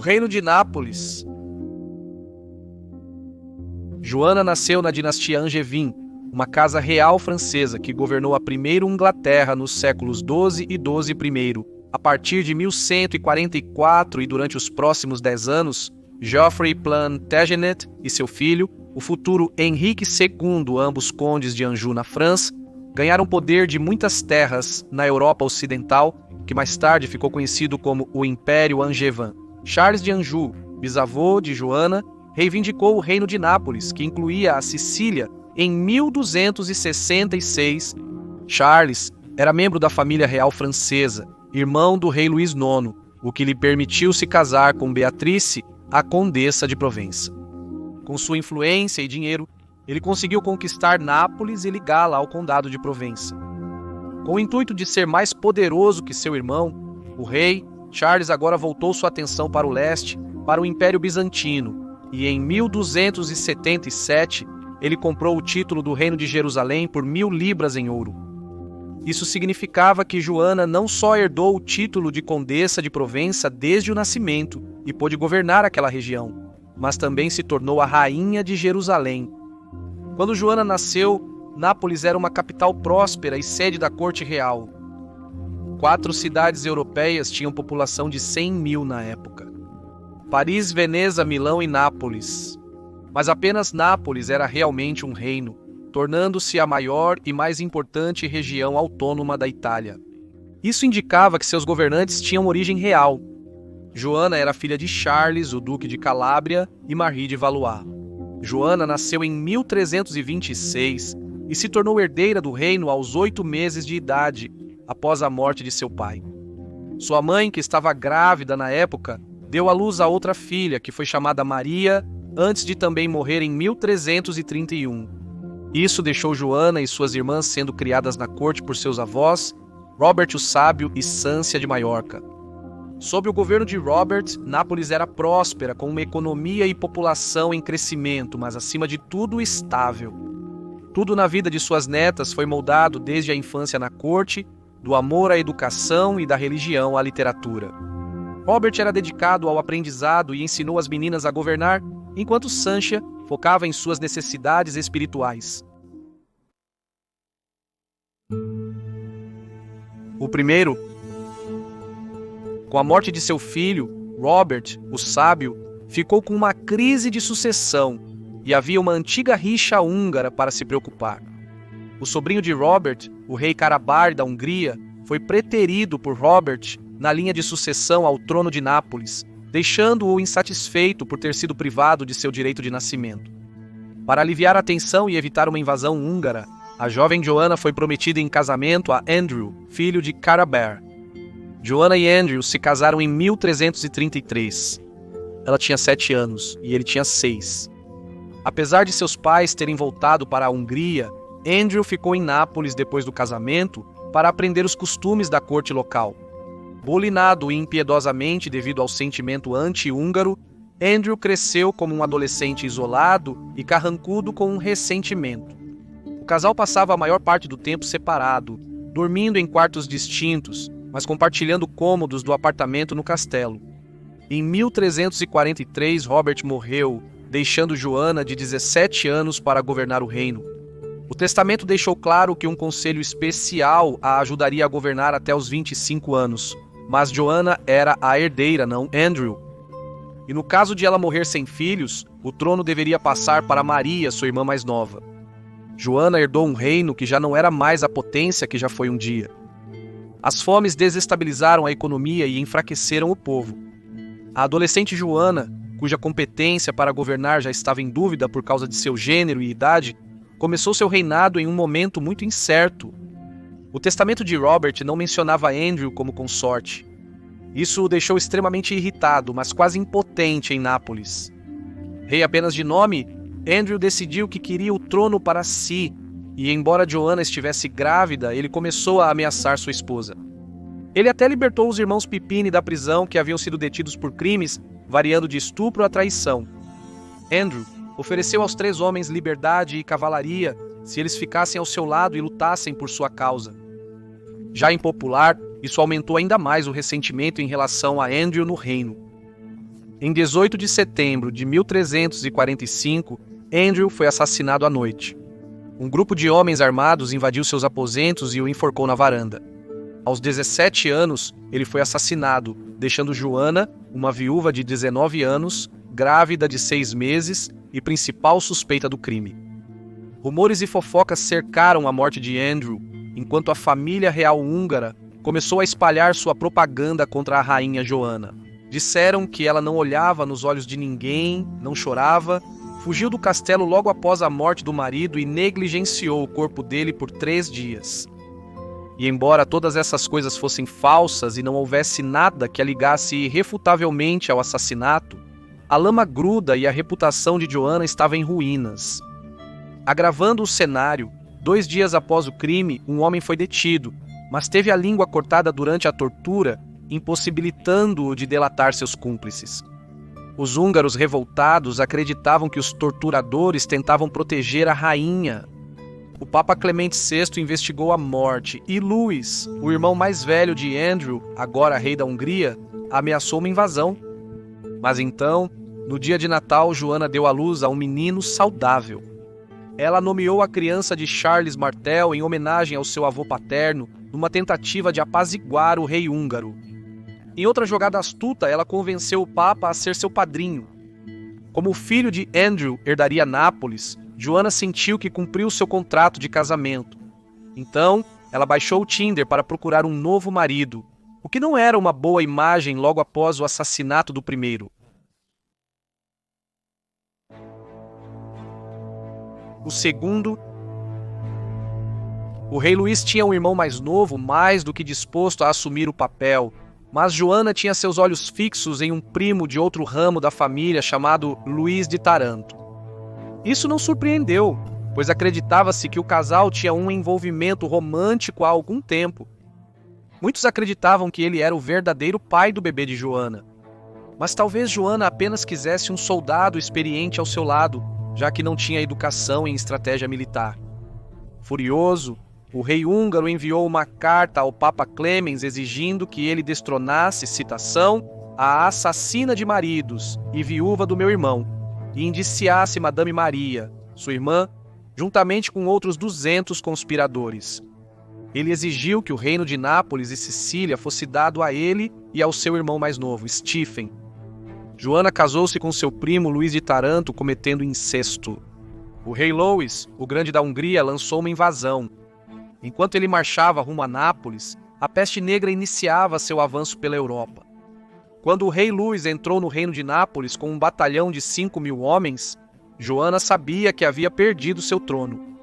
Reino de Nápoles. Joana nasceu na dinastia Angevin, uma casa real francesa que governou a primeira Inglaterra nos séculos XII e XII I. A partir de 1144 e durante os próximos 10 anos, Geoffrey Plantagenet e seu filho, o futuro Henrique II, ambos condes de Anjou na França, ganharam poder de muitas terras na Europa Ocidental, que mais tarde ficou conhecido como o Império Angevin. Charles de Anjou, bisavô de Joana, reivindicou o Reino de Nápoles, que incluía a Sicília, em 1266. Charles era membro da família real francesa, irmão do rei Luís IX, o que lhe permitiu se casar com Beatrice, a condessa de Provença. Com sua influência e dinheiro, ele conseguiu conquistar Nápoles e ligá-la ao condado de Provença. Com o intuito de ser mais poderoso que seu irmão, o rei, Charles agora voltou sua atenção para o leste, para o Império Bizantino, e em 1277 ele comprou o título do Reino de Jerusalém por 1000 libras em ouro. Isso significava que Joana não só herdou o título de condessa de Provença desde o nascimento e pôde governar aquela região, mas também se tornou a rainha de Jerusalém. Quando Joana nasceu, Nápoles era uma capital próspera e sede da corte real. 4 cidades europeias tinham população de 100 mil na época: Paris, Veneza, Milão e Nápoles. Mas apenas Nápoles era realmente um reino, tornando-se a maior e mais importante região autônoma da Itália. Isso indicava que seus governantes tinham origem real. Joana era filha de Charles, o duque de Calábria, e Marie de Valois. Joana nasceu em 1326 e se tornou herdeira do reino aos 8 meses de idade, após a morte de seu pai. Sua mãe, que estava grávida na época, deu à luz a outra filha, que foi chamada Maria, antes de também morrer em 1331. Isso deixou Joana e suas irmãs sendo criadas na corte por seus avós, Robert o Sábio e Sância de Maiorca. Sob o governo de Robert, Nápoles era próspera, com uma economia e população em crescimento, mas acima de tudo estável. Tudo na vida de suas netas foi moldado desde a infância na corte, do amor à educação e da religião à literatura. Robert era dedicado ao aprendizado e ensinou as meninas a governar, enquanto Sância focava em suas necessidades espirituais. O primeiro, com a morte de seu filho, Robert, o Sábio, ficou com uma crise de sucessão e havia uma antiga rixa húngara para se preocupar. O sobrinho de Robert, o rei Carabar da Hungria, foi preterido por Robert na linha de sucessão ao trono de Nápoles, deixando-o insatisfeito por ter sido privado de seu direito de nascimento. Para aliviar a tensão e evitar uma invasão húngara, a jovem Joana foi prometida em casamento a Andrew, filho de Carabar. Joana e Andrew se casaram em 1333. Ela tinha 7 anos e ele tinha 6. Apesar de seus pais terem voltado para a Hungria, Andrew ficou em Nápoles depois do casamento para aprender os costumes da corte local. Bulinado impiedosamente devido ao sentimento anti-húngaro, Andrew cresceu como um adolescente isolado e carrancudo com um ressentimento. O casal passava a maior parte do tempo separado, dormindo em quartos distintos, mas compartilhando cômodos do apartamento no castelo. Em 1343, Robert morreu, deixando Joana, de 17 anos, para governar o reino. O testamento deixou claro que um conselho especial a ajudaria a governar até os 25 anos, mas Joana era a herdeira, não Andrew. E no caso de ela morrer sem filhos, o trono deveria passar para Maria, sua irmã mais nova. Joana herdou um reino que já não era mais a potência que já foi um dia. As fomes desestabilizaram a economia e enfraqueceram o povo. A adolescente Joana, cuja competência para governar já estava em dúvida por causa de seu gênero e idade, começou seu reinado em um momento muito incerto. O testamento de Robert não mencionava Andrew como consorte. Isso o deixou extremamente irritado, mas quase impotente em Nápoles. Rei apenas de nome, Andrew decidiu que queria o trono para si, e embora Joana estivesse grávida, ele começou a ameaçar sua esposa. Ele até libertou os irmãos Pipini da prisão, que haviam sido detidos por crimes variando de estupro a traição. Andrew ofereceu aos 3 homens liberdade e cavalaria se eles ficassem ao seu lado e lutassem por sua causa. Já impopular, isso aumentou ainda mais o ressentimento em relação a Andrew no reino. Em 18 de setembro de 1345, Andrew foi assassinado à noite. Um grupo de homens armados invadiu seus aposentos e o enforcou na varanda. Aos 17 anos, ele foi assassinado, deixando Joanna, uma viúva de 19 anos, grávida de 6 meses e principal suspeita do crime. Rumores e fofocas cercaram a morte de Andrew, enquanto a família real húngara começou a espalhar sua propaganda contra a rainha Joanna. Disseram que ela não olhava nos olhos de ninguém, não chorava, fugiu do castelo logo após a morte do marido e negligenciou o corpo dele por 3 dias. E embora todas essas coisas fossem falsas e não houvesse nada que a ligasse irrefutavelmente ao assassinato, a lama gruda e a reputação de Joanna estava em ruínas. Agravando o cenário, 2 dias após o crime, um homem foi detido, mas teve a língua cortada durante a tortura, impossibilitando-o de delatar seus cúmplices. Os húngaros revoltados acreditavam que os torturadores tentavam proteger a rainha. O Papa Clemente VI investigou a morte e Louis, o irmão mais velho de Andrew, agora rei da Hungria, ameaçou uma invasão. Mas então, no dia de Natal, Joanna deu à luz a um menino saudável. Ela nomeou a criança de Charles Martel em homenagem ao seu avô paterno, numa tentativa de apaziguar o rei húngaro. Em outra jogada astuta, ela convenceu o Papa a ser seu padrinho. Como o filho de Andrew herdaria Nápoles, Joanna sentiu que cumpriu seu contrato de casamento. Então, ela baixou o Tinder para procurar um novo marido, o que não era uma boa imagem logo após o assassinato do primeiro. O segundo, o rei Luís tinha um irmão mais novo, mais do que disposto a assumir o papel, mas Joanna tinha seus olhos fixos em um primo de outro ramo da família chamado Luís de Taranto. Isso não surpreendeu, pois acreditava-se que o casal tinha um envolvimento romântico há algum tempo. Muitos acreditavam que ele era o verdadeiro pai do bebê de Joanna. Mas talvez Joanna apenas quisesse um soldado experiente ao seu lado, já que não tinha educação em estratégia militar. Furioso, o rei húngaro enviou uma carta ao Papa Clemens exigindo que ele destronasse, citação, a assassina de maridos e viúva do meu irmão, e indiciasse Madame Maria, sua irmã, juntamente com outros 200 conspiradores. Ele exigiu que o reino de Nápoles e Sicília fosse dado a ele e ao seu irmão mais novo, Stephen. Joanna casou-se com seu primo Luís de Taranto, cometendo incesto. O rei Louis, o Grande da Hungria, lançou uma invasão. Enquanto ele marchava rumo a Nápoles, a peste negra iniciava seu avanço pela Europa. Quando o rei Luís entrou no reino de Nápoles com um batalhão de 5.000 homens, Joanna sabia que havia perdido seu trono.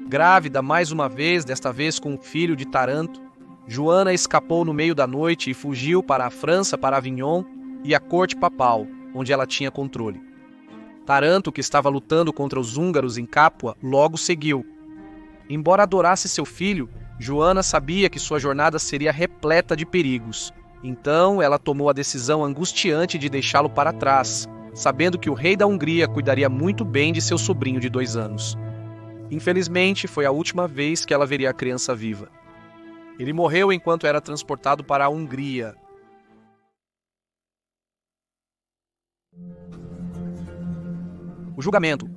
Grávida mais uma vez, desta vez com um filho de Taranto, Joanna escapou no meio da noite e fugiu para a França, para Avignon e a corte papal, onde ela tinha controle. Taranto, que estava lutando contra os húngaros em Capua, logo seguiu. Embora adorasse seu filho, Joanna sabia que sua jornada seria repleta de perigos. Então, ela tomou a decisão angustiante de deixá-lo para trás, sabendo que o rei da Hungria cuidaria muito bem de seu sobrinho de 2 anos. Infelizmente, foi a última vez que ela veria a criança viva. Ele morreu enquanto era transportado para a Hungria. O julgamento.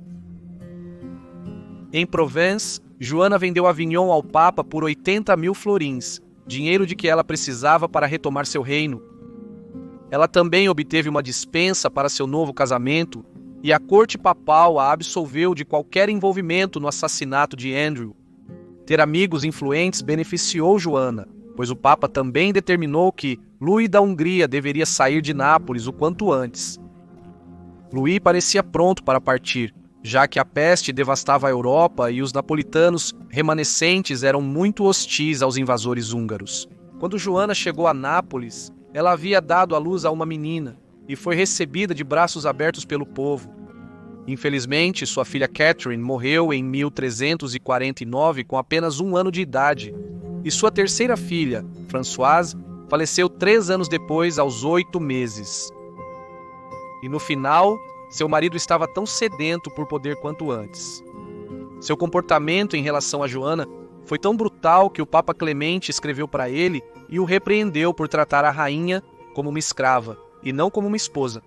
Em Provence, Joanna vendeu Avignon ao Papa por 80.000 florins, dinheiro de que ela precisava para retomar seu reino. Ela também obteve uma dispensa para seu novo casamento e a corte papal a absolveu de qualquer envolvimento no assassinato de Andrew. Ter amigos influentes beneficiou Joanna, pois o Papa também determinou que Luís da Hungria deveria sair de Nápoles o quanto antes. Luís parecia pronto para partir, já que a peste devastava a Europa e os napolitanos remanescentes eram muito hostis aos invasores húngaros. Quando Joanna chegou a Nápoles, ela havia dado à luz a uma menina e foi recebida de braços abertos pelo povo. Infelizmente, sua filha Catherine morreu em 1349 com apenas 1 ano de idade, e sua terceira filha, Françoise, faleceu 3 anos depois, aos 8 meses. E no final, seu marido estava tão sedento por poder quanto antes. Seu comportamento em relação a Joanna foi tão brutal que o Papa Clemente escreveu para ele e o repreendeu por tratar a rainha como uma escrava e não como uma esposa,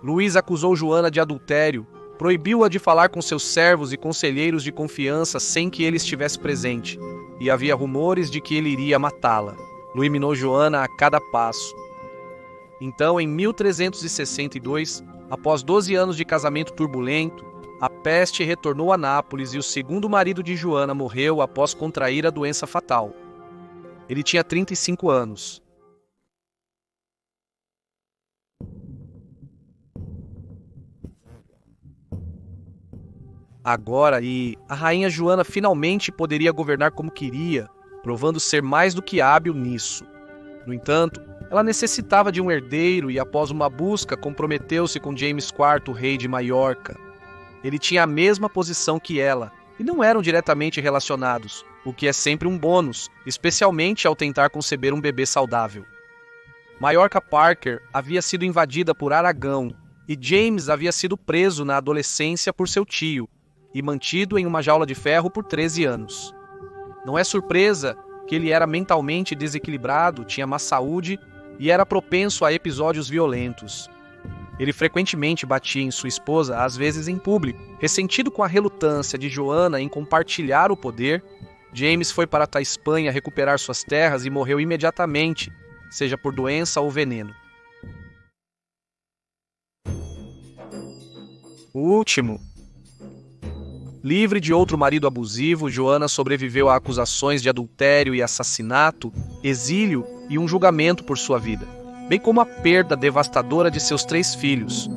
Luís acusou Joana de adultério, proibiu-a de falar com seus servos e conselheiros de confiança sem que ele estivesse presente, e havia rumores de que ele iria matá-la. Luís minou Joana a cada passo. Então, em 1362, após 12 anos de casamento turbulento, a peste retornou a Nápoles e o segundo marido de Joana morreu após contrair a doença fatal. Ele tinha 35 anos. Agora, a rainha Joana finalmente poderia governar como queria, provando ser mais do que hábil nisso. No entanto, ela necessitava de um herdeiro e, após uma busca, comprometeu-se com James IV, rei de Maiorca. Ele tinha a mesma posição que ela, e não eram diretamente relacionados, o que é sempre um bônus, especialmente ao tentar conceber um bebê saudável. Maiorca Parker havia sido invadida por Aragão, e James havia sido preso na adolescência por seu tio, e mantido em uma jaula de ferro por 13 anos. Não é surpresa que ele era mentalmente desequilibrado, tinha má saúde e era propenso a episódios violentos. Ele frequentemente batia em sua esposa, às vezes em público. Ressentido com a relutância de Joana em compartilhar o poder, James foi para a Espanha recuperar suas terras e morreu imediatamente, seja por doença ou veneno. O último. Livre de outro marido abusivo, Joana sobreviveu a acusações de adultério e assassinato, exílio e um julgamento por sua vida, bem como a perda devastadora de seus 3 filhos.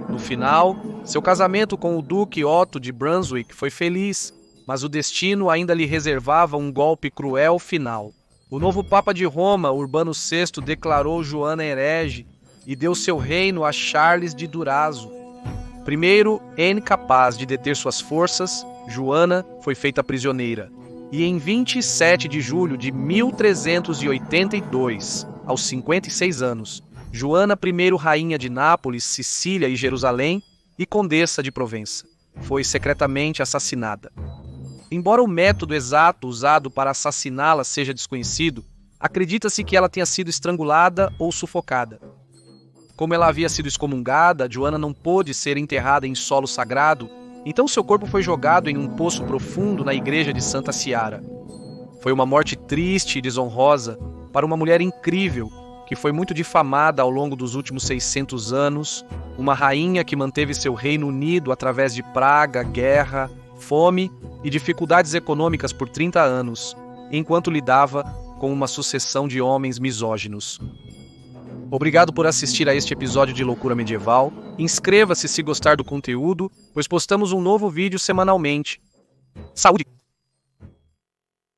No final, seu casamento com o Duque Otto de Brunswick foi feliz, mas o destino ainda lhe reservava um golpe cruel final. O novo Papa de Roma, Urbano VI, declarou Joana herege e deu seu reino a Charles de Durazzo. Primeiro, incapaz de deter suas forças, Joana foi feita prisioneira. E em 27 de julho de 1382, aos 56 anos, Joana I, rainha de Nápoles, Sicília e Jerusalém e condessa de Provença, foi secretamente assassinada. Embora o método exato usado para assassiná-la seja desconhecido, acredita-se que ela tenha sido estrangulada ou sufocada. Como ela havia sido excomungada, Joana não pôde ser enterrada em solo sagrado, então seu corpo foi jogado em um poço profundo na igreja de Santa Ciara. Foi uma morte triste e desonrosa para uma mulher incrível, que foi muito difamada ao longo dos últimos 600 anos, uma rainha que manteve seu reino unido através de praga, guerra, fome e dificuldades econômicas por 30 anos, enquanto lidava com uma sucessão de homens misóginos. Obrigado por assistir a este episódio de Loucura Medieval. Inscreva-se se gostar do conteúdo, pois postamos um novo vídeo semanalmente. Saúde!